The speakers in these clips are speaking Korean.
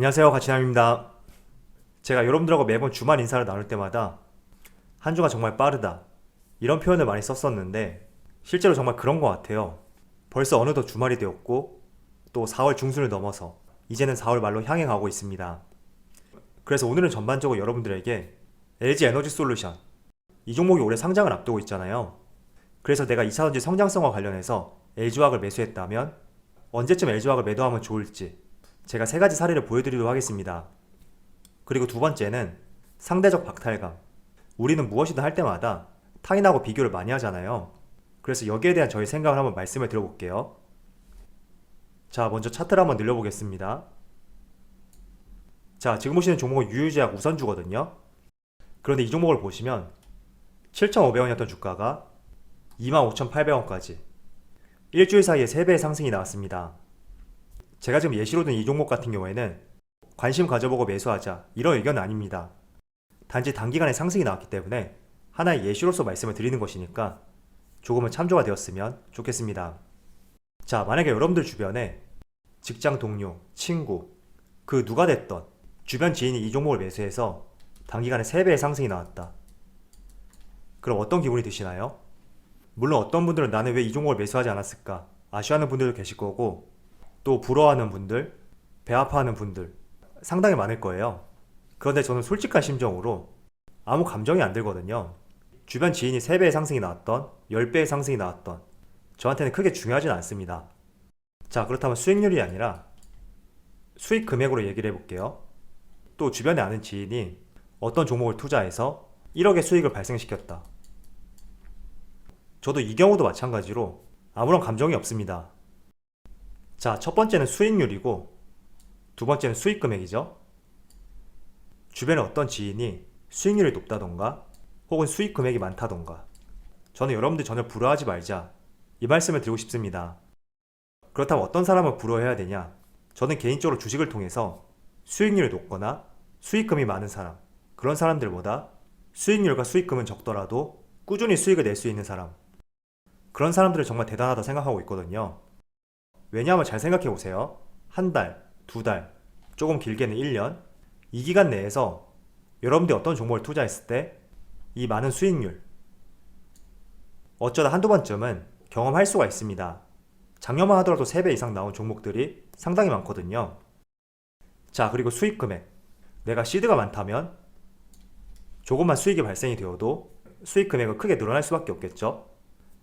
안녕하세요, 가치남입니다. 제가 여러분들하고 매번 주말 인사를 나눌 때마다 한 주가 정말 빠르다 이런 표현을 많이 썼었는데 실제로 정말 그런 것 같아요. 벌써 어느덧 주말이 되었고 또 4월 중순을 넘어서 이제는 4월 말로 향해 가고 있습니다. 그래서 오늘은 전반적으로 여러분들에게 LG 에너지 솔루션 이 종목이 올해 상장을 앞두고 있잖아요. 그래서 내가 2차전지 성장성과 관련해서 LG화학을 매수했다면 언제쯤 LG화학을 매도하면 좋을지 제가 세 가지 사례를 보여드리도록 하겠습니다. 그리고 두 번째는 상대적 박탈감. 우리는 무엇이든 할 때마다 타인하고 비교를 많이 하잖아요. 그래서 여기에 대한 저희 생각을 한번 말씀을 드려볼게요. 자, 먼저 차트를 한번 늘려보겠습니다. 자, 지금 보시는 종목은 유유제약 우선주거든요. 그런데 이 종목을 보시면 7,500원이었던 주가가 25,800원까지 일주일 사이에 3배의 상승이 나왔습니다. 제가 지금 예시로 든 이 종목 같은 경우에는 관심 가져보고 매수하자 이런 의견은 아닙니다. 단지 단기간에 상승이 나왔기 때문에 하나의 예시로서 말씀을 드리는 것이니까 조금은 참조가 되었으면 좋겠습니다. 자, 만약에 여러분들 주변에 직장 동료, 친구, 그 누가 됐던 주변 지인이 이 종목을 매수해서 단기간에 3배의 상승이 나왔다. 그럼 어떤 기분이 드시나요? 물론 어떤 분들은 나는 왜 이 종목을 매수하지 않았을까 아쉬워하는 분들도 계실 거고 또 부러워하는 분들, 배 아파하는 분들 상당히 많을 거예요. 그런데 저는 솔직한 심정으로 아무 감정이 안 들거든요. 주변 지인이 3배의 상승이 나왔던 10배의 상승이 나왔던 저한테는 크게 중요하진 않습니다. 자, 그렇다면 수익률이 아니라 수익 금액으로 얘기를 해볼게요. 또 주변에 아는 지인이 어떤 종목을 투자해서 1억의 수익을 발생시켰다. 저도 이 경우도 마찬가지로 아무런 감정이 없습니다. 자, 첫 번째는 수익률이고 두 번째는 수익 금액이죠. 주변에 어떤 지인이 수익률이 높다던가 혹은 수익 금액이 많다던가 저는 여러분들 전혀 부러워하지 말자 이 말씀을 드리고 싶습니다. 그렇다면 어떤 사람을 부러워해야 되냐? 저는 개인적으로 주식을 통해서 수익률이 높거나 수익금이 많은 사람, 그런 사람들보다 수익률과 수익금은 적더라도 꾸준히 수익을 낼 수 있는 사람, 그런 사람들을 정말 대단하다 생각하고 있거든요. 왜냐하면 잘 생각해 보세요. 한 달, 두 달, 조금 길게는 1년, 이 기간 내에서 여러분들이 어떤 종목을 투자했을 때 이 많은 수익률, 어쩌다 한두 번쯤은 경험할 수가 있습니다. 작년만 하더라도 3배 이상 나온 종목들이 상당히 많거든요. 자, 그리고 수익 금액. 내가 시드가 많다면 조금만 수익이 발생이 되어도 수익 금액은 크게 늘어날 수밖에 없겠죠.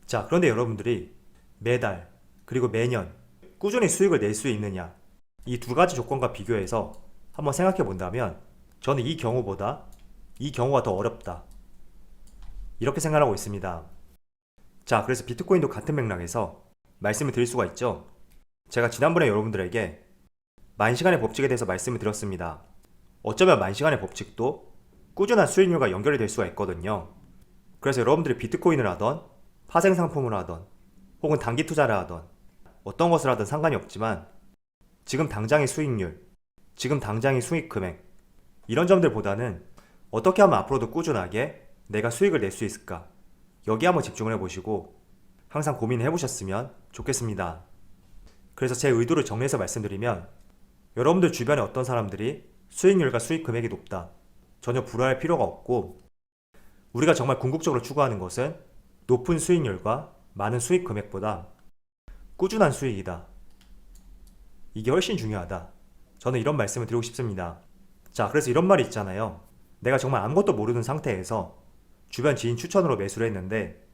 자, 그런데 여러분들이 매달 그리고 매년 꾸준히 수익을 낼 수 있느냐, 이 두 가지 조건과 비교해서 한번 생각해 본다면 저는 이 경우보다 이 경우가 더 어렵다 이렇게 생각하고 있습니다. 자, 그래서 비트코인도 같은 맥락에서 말씀을 드릴 수가 있죠. 제가 지난번에 여러분들에게 만시간의 법칙에 대해서 말씀을 드렸습니다. 어쩌면 만시간의 법칙도 꾸준한 수익률과 연결이 될 수가 있거든요. 그래서 여러분들이 비트코인을 하던 파생상품을 하던 혹은 단기 투자를 하던 어떤 것을 하든 상관이 없지만 지금 당장의 수익률, 지금 당장의 수익 금액 이런 점들보다는 어떻게 하면 앞으로도 꾸준하게 내가 수익을 낼 수 있을까 여기 한번 집중을 해보시고 항상 고민을 해보셨으면 좋겠습니다. 그래서 제 의도를 정리해서 말씀드리면 여러분들 주변에 어떤 사람들이 수익률과 수익 금액이 높다 전혀 불화할 필요가 없고 우리가 정말 궁극적으로 추구하는 것은 높은 수익률과 많은 수익 금액보다 꾸준한 수익이다. 이게 훨씬 중요하다. 저는 이런 말씀을 드리고 싶습니다. 자, 그래서 이런 말이 있잖아요. 내가 정말 아무것도 모르는 상태에서 주변 지인 추천으로 매수를 했는데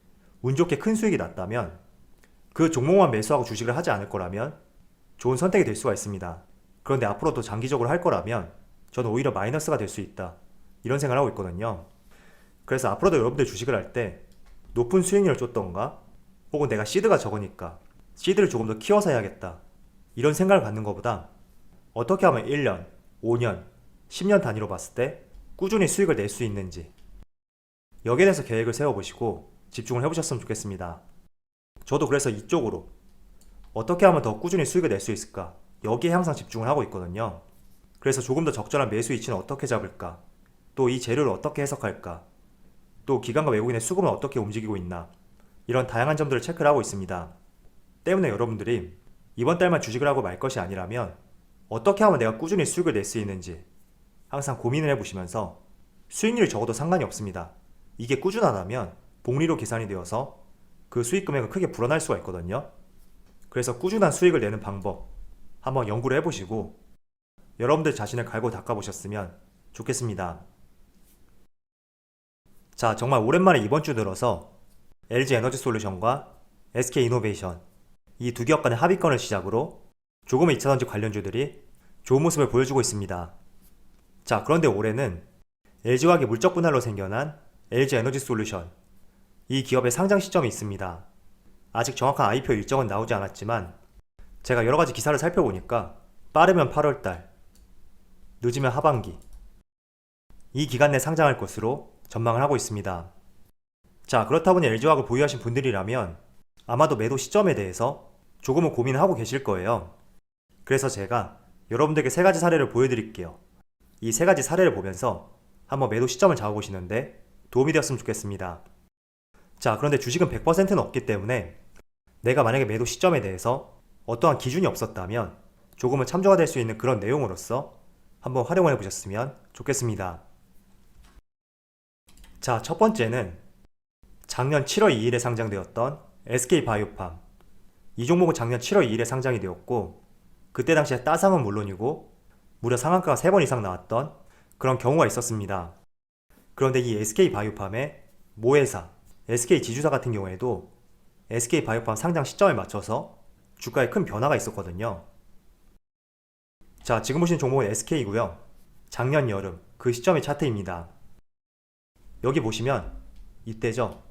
운 좋게 큰 수익이 났다면 그 종목만 매수하고 주식을 하지 않을 거라면 좋은 선택이 될 수가 있습니다. 그런데 앞으로도 장기적으로 할 거라면 저는 오히려 마이너스가 될 수 있다. 이런 생각을 하고 있거든요. 그래서 앞으로도 여러분들 주식을 할 때 높은 수익률을 쫓던가 혹은 내가 시드가 적으니까 시드를 조금 더 키워서 해야겠다. 이런 생각을 갖는 것보다 어떻게 하면 1년, 5년, 10년 단위로 봤을 때 꾸준히 수익을 낼 수 있는지 여기에 대해서 계획을 세워보시고 집중을 해보셨으면 좋겠습니다. 저도 그래서 이쪽으로 어떻게 하면 더 꾸준히 수익을 낼 수 있을까 여기에 항상 집중을 하고 있거든요. 그래서 조금 더 적절한 매수 위치는 어떻게 잡을까, 또 이 재료를 어떻게 해석할까, 또 기관과 외국인의 수급은 어떻게 움직이고 있나 이런 다양한 점들을 체크를 하고 있습니다. 때문에 여러분들이 이번 달만 주식을 하고 말 것이 아니라면 어떻게 하면 내가 꾸준히 수익을 낼 수 있는지 항상 고민을 해보시면서 수익률이 적어도 상관이 없습니다. 이게 꾸준하다면 복리로 계산이 되어서 그 수익 금액은 크게 불어날 수가 있거든요. 그래서 꾸준한 수익을 내는 방법 한번 연구를 해보시고 여러분들 자신을 갈고 닦아보셨으면 좋겠습니다. 자, 정말 오랜만에 이번 주 들어서 LG 에너지 솔루션과 SK 이노베이션 이 두 기업 간의 합의건을 시작으로 조금의 2차전지 관련주들이 좋은 모습을 보여주고 있습니다. 자, 그런데 올해는 LG화학의 물적 분할로 생겨난 LG 에너지 솔루션 이 기업의 상장 시점이 있습니다. 아직 정확한 IPO 일정은 나오지 않았지만 제가 여러가지 기사를 살펴보니까 빠르면 8월달, 늦으면 하반기 이 기간 내 상장할 것으로 전망을 하고 있습니다. 자, 그렇다 보니 LG화학을 보유하신 분들이라면 아마도 매도 시점에 대해서 조금은 고민을 하고 계실 거예요. 그래서 제가 여러분들께 세 가지 사례를 보여드릴게요. 이 세 가지 사례를 보면서 한번 매도 시점을 잡아보시는데 도움이 되었으면 좋겠습니다. 자, 그런데 주식은 100%는 없기 때문에 내가 만약에 매도 시점에 대해서 어떠한 기준이 없었다면 조금은 참조가 될 수 있는 그런 내용으로서 한번 활용을 해보셨으면 좋겠습니다. 자, 첫 번째는 작년 7월 2일에 상장되었던 SK바이오팜. 이 종목은 작년 7월 2일에 상장이 되었고 그때 당시에 따상은 물론이고 무려 상한가가 3번 이상 나왔던 그런 경우가 있었습니다. 그런데 이 SK바이오팜의 모회사, SK지주사 같은 경우에도 SK바이오팜 상장 시점에 맞춰서 주가에 큰 변화가 있었거든요. 자, 지금 보신 종목은 SK이고요. 작년 여름 그 시점의 차트입니다. 여기 보시면 이때죠.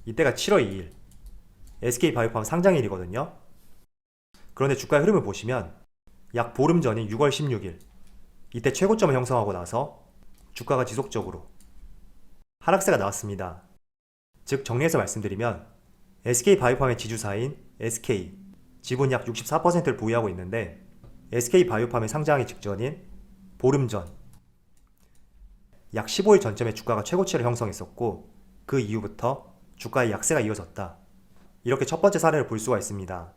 이때가 7월 2일 SK바이오팜 상장일이거든요. 그런데 주가의 흐름을 보시면 약 보름 전인 6월 16일 이때 최고점을 형성하고 나서 주가가 지속적으로 하락세가 나왔습니다. 즉 정리해서 말씀드리면 SK바이오팜의 지주사인 SK 지분 약 64%를 보유하고 있는데 SK바이오팜의 상장하기 직전인 보름 전 약 15일 전점에 주가가 최고치를 형성했었고 그 이후부터 주가의 약세가 이어졌다. 이렇게 첫 번째 사례를 볼 수가 있습니다.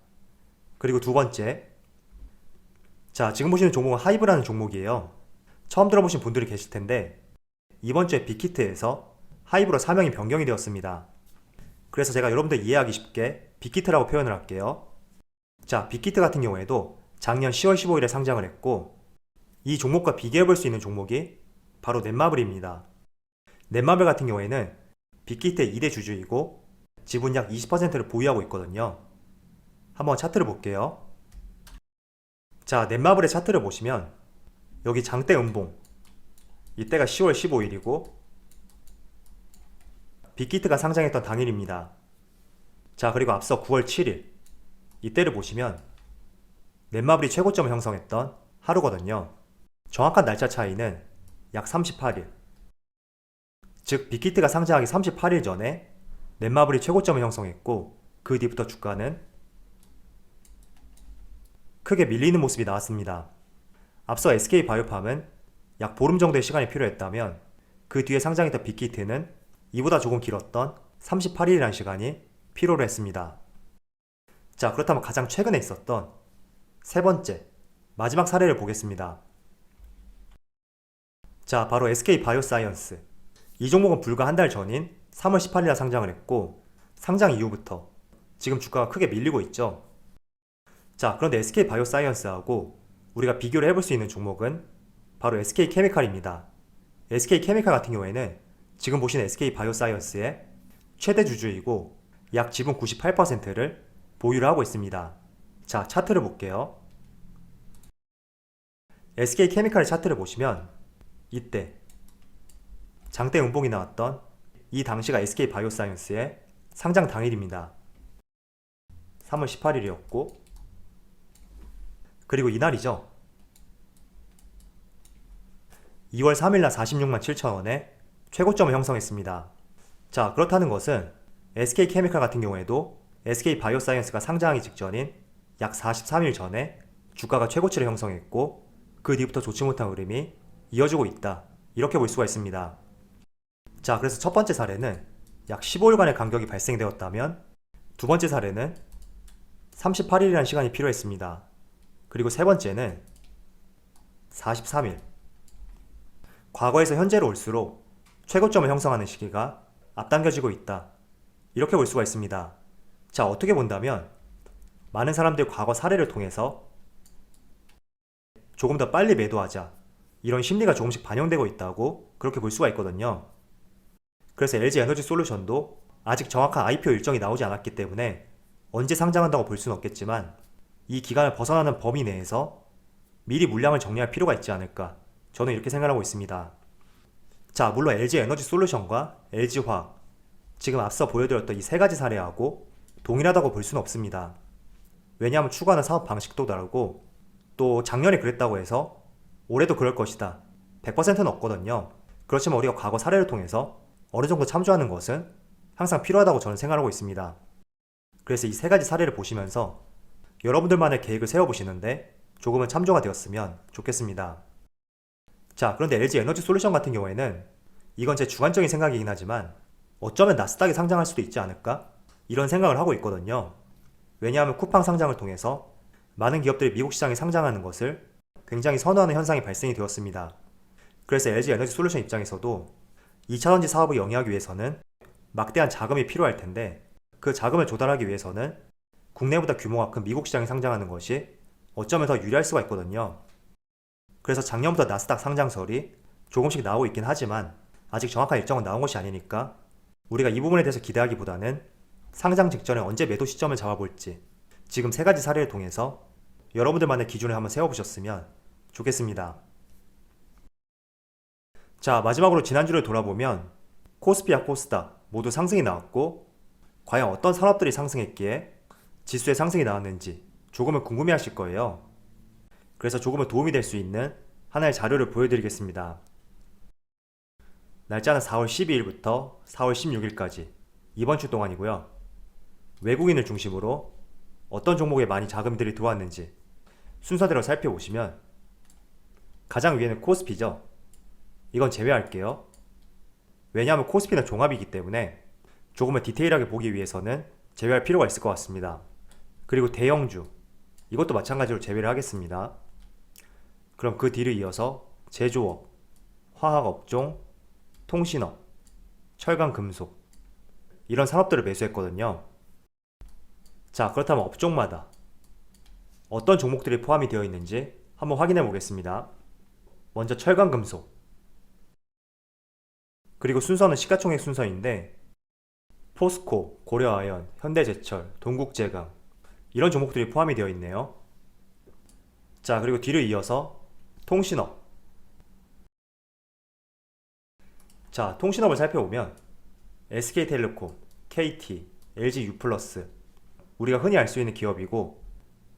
그리고 두 번째, 자, 지금 보시는 종목은 하이브라는 종목이에요. 처음 들어보신 분들이 계실 텐데 이번 주에 빅히트에서 하이브로 사명이 변경이 되었습니다. 그래서 제가 여러분들 이해하기 쉽게 빅히트라고 표현을 할게요. 자, 빅히트 같은 경우에도 작년 10월 15일에 상장을 했고 이 종목과 비교해 볼 수 있는 종목이 바로 넷마블입니다. 넷마블 같은 경우에는 빅히트의 2대 주주이고 지분 약 20%를 보유하고 있거든요. 한번 차트를 볼게요. 자, 넷마블의 차트를 보시면 여기 장대 음봉 이때가 10월 15일이고 빅히트가 상장했던 당일입니다. 자, 그리고 앞서 9월 7일 이때를 보시면 넷마블이 최고점을 형성했던 하루거든요. 정확한 날짜 차이는 약 38일. 즉 빅히트가 상장하기 38일 전에 넷마블이 최고점을 형성했고 그 뒤부터 주가는 크게 밀리는 모습이 나왔습니다. 앞서 SK바이오팜은 약 보름 정도의 시간이 필요했다면 그 뒤에 상장했던 빅히트는 이보다 조금 길었던 38일이라는 시간이 필요로 했습니다. 자, 그렇다면 가장 최근에 있었던 세 번째, 마지막 사례를 보겠습니다. 자, 바로 SK바이오사이언스. 이 종목은 불과 한 달 전인 3월 18일에 상장을 했고 상장 이후부터 지금 주가가 크게 밀리고 있죠. 자, 그런데 SK바이오사이언스하고 우리가 비교를 해볼 수 있는 종목은 바로 SK케미칼입니다. SK케미칼 같은 경우에는 지금 보시는 SK바이오사이언스의 최대 주주이고 약 지분 98%를 보유를 하고 있습니다. 자, 차트를 볼게요. SK케미칼의 차트를 보시면 이때 장대 음봉이 나왔던 이 당시가 SK바이오사이언스의 상장 당일입니다. 3월 18일이었고 그리고 이날이죠. 2월 3일날 46만 7천원에 최고점을 형성했습니다. 자, 그렇다는 것은 SK케미칼 같은 경우에도 SK바이오사이언스가 상장하기 직전인 약 43일 전에 주가가 최고치를 형성했고 그 뒤부터 좋지 못한 흐름이 이어지고 있다. 이렇게 볼 수가 있습니다. 자, 그래서 첫 번째 사례는 약 15일간의 간격이 발생되었다면 두 번째 사례는 38일이라는 시간이 필요했습니다. 그리고 세 번째는 43일. 과거에서 현재로 올수록 최고점을 형성하는 시기가 앞당겨지고 있다. 이렇게 볼 수가 있습니다. 자, 어떻게 본다면 많은 사람들이 과거 사례를 통해서 조금 더 빨리 매도하자, 이런 심리가 조금씩 반영되고 있다고 그렇게 볼 수가 있거든요. 그래서 LG 에너지 솔루션도 아직 정확한 IPO 일정이 나오지 않았기 때문에 언제 상장한다고 볼 수는 없겠지만 이 기간을 벗어나는 범위 내에서 미리 물량을 정리할 필요가 있지 않을까, 저는 이렇게 생각하고 있습니다. 자, 물론 LG 에너지 솔루션과 LG화학, 지금 앞서 보여드렸던 이 세 가지 사례하고 동일하다고 볼 수는 없습니다. 왜냐하면 추구하는 사업 방식도 다르고 또 작년에 그랬다고 해서 올해도 그럴 것이다, 100%는 없거든요. 그렇지만 우리가 과거 사례를 통해서 어느 정도 참조하는 것은 항상 필요하다고 저는 생각하고 있습니다. 그래서 이 세 가지 사례를 보시면서 여러분들만의 계획을 세워보시는데 조금은 참조가 되었으면 좋겠습니다. 자, 그런데 LG 에너지 솔루션 같은 경우에는 이건 제 주관적인 생각이긴 하지만 어쩌면 나스닥에 상장할 수도 있지 않을까? 이런 생각을 하고 있거든요. 왜냐하면 쿠팡 상장을 통해서 많은 기업들이 미국 시장에 상장하는 것을 굉장히 선호하는 현상이 발생이 되었습니다. 그래서 LG 에너지 솔루션 입장에서도 2차전지 사업을 영위하기 위해서는 막대한 자금이 필요할 텐데 그 자금을 조달하기 위해서는 국내보다 규모가 큰 미국 시장에 상장하는 것이 어쩌면 더 유리할 수가 있거든요. 그래서 작년부터 나스닥 상장설이 조금씩 나오고 있긴 하지만 아직 정확한 일정은 나온 것이 아니니까 우리가 이 부분에 대해서 기대하기보다는 상장 직전에 언제 매도 시점을 잡아볼지 지금 세 가지 사례를 통해서 여러분들만의 기준을 한번 세워보셨으면 좋겠습니다. 자, 마지막으로 지난주를 돌아보면 코스피와 코스닥 모두 상승이 나왔고 과연 어떤 산업들이 상승했기에 지수의 상승이 나왔는지 조금은 궁금해하실 거예요. 그래서 조금은 도움이 될 수 있는 하나의 자료를 보여드리겠습니다. 날짜는 4월 12일부터 4월 16일까지 이번 주 동안이고요. 외국인을 중심으로 어떤 종목에 많이 자금들이 들어왔는지 순서대로 살펴보시면 가장 위에는 코스피죠. 이건 제외할게요. 왜냐하면 코스피는 종합이기 때문에 조금은 디테일하게 보기 위해서는 제외할 필요가 있을 것 같습니다. 그리고 대형주, 이것도 마찬가지로 제외를 하겠습니다. 그럼 그 뒤를 이어서 제조업, 화학업종, 통신업, 철강금속, 이런 산업들을 매수했거든요. 자, 그렇다면 업종마다 어떤 종목들이 포함이 되어 있는지 한번 확인해 보겠습니다. 먼저 철강금속, 그리고 순서는 시가총액 순서인데 포스코, 고려아연, 현대제철, 동국제강, 이런 종목들이 포함이 되어 있네요. 자, 그리고 뒤를 이어서 통신업. 자, 통신업을 살펴보면 SK텔레콤, KT, LGU+, 우리가 흔히 알 수 있는 기업이고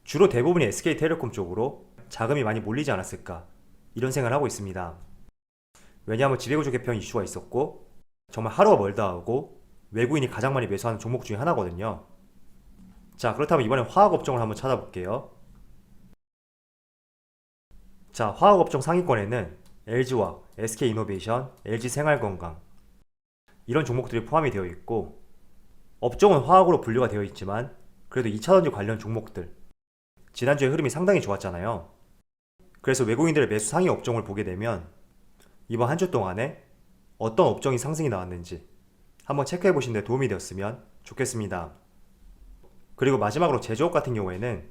주로 대부분이 SK텔레콤 쪽으로 자금이 많이 몰리지 않았을까, 이런 생각을 하고 있습니다. 왜냐하면 지배구조 개편 이슈가 있었고 정말 하루가 멀다 하고 외국인이 가장 많이 매수하는 종목 중에 하나거든요. 자, 그렇다면 이번엔 화학업종을 한번 찾아볼게요. 자, 화학업종 상위권에는 LG화학, SK이노베이션, LG생활건강, 이런 종목들이 포함이 되어 있고 업종은 화학으로 분류가 되어 있지만 그래도 2차전지 관련 종목들, 지난주에 흐름이 상당히 좋았잖아요. 그래서 외국인들의 매수 상위 업종을 보게 되면 이번 한 주 동안에 어떤 업종이 상승이 나왔는지 한번 체크해 보시는 데 도움이 되었으면 좋겠습니다. 그리고 마지막으로 제조업 같은 경우에는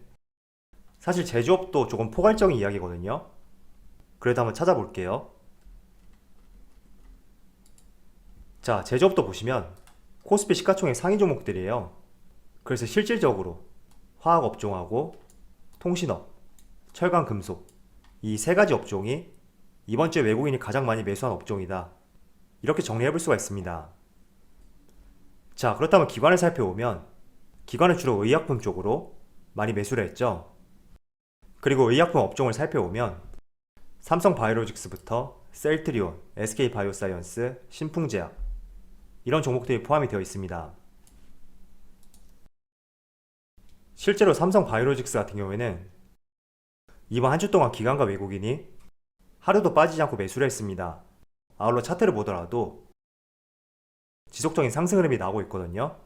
사실 제조업도 조금 포괄적인 이야기거든요. 그래도 한번 찾아볼게요. 자, 제조업도 보시면 코스피 시가총액 상위 종목들이에요. 그래서 실질적으로 화학업종하고 통신업, 철강금속, 이 세 가지 업종이 이번 주에 외국인이 가장 많이 매수한 업종이다, 이렇게 정리해 볼 수가 있습니다. 자, 그렇다면 기관을 살펴보면 기관은 주로 의약품 쪽으로 많이 매수를 했죠. 그리고 의약품 업종을 살펴보면 삼성바이오로직스부터 셀트리온, SK바이오사이언스, 신풍제약, 이런 종목들이 포함이 되어 있습니다. 실제로 삼성바이오로직스 같은 경우에는 이번 한 주 동안 기관과 외국인이 하루도 빠지지 않고 매수를 했습니다. 아울러 차트를 보더라도 지속적인 상승 흐름이 나오고 있거든요.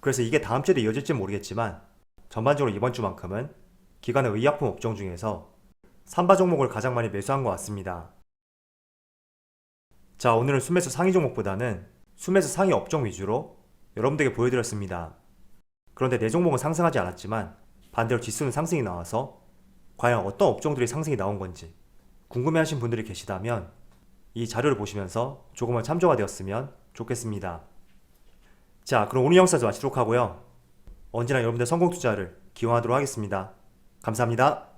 그래서 이게 다음 주에도 이어질지 모르겠지만 전반적으로 이번 주만큼은 기관의 의약품 업종 중에서 삼바 종목을 가장 많이 매수한 것 같습니다. 자, 오늘은 순매수 상위 종목보다는 순매수 상위 업종 위주로 여러분들에게 보여드렸습니다. 그런데 내 종목은 상승하지 않았지만 반대로 지수는 상승이 나와서 과연 어떤 업종들이 상승이 나온 건지 궁금해하신 분들이 계시다면 이 자료를 보시면서 조금은 참조가 되었으면 좋겠습니다. 자, 그럼 오늘 영상도 마치도록 하고요. 언제나 여러분들 성공 투자를 기원하도록 하겠습니다. 감사합니다.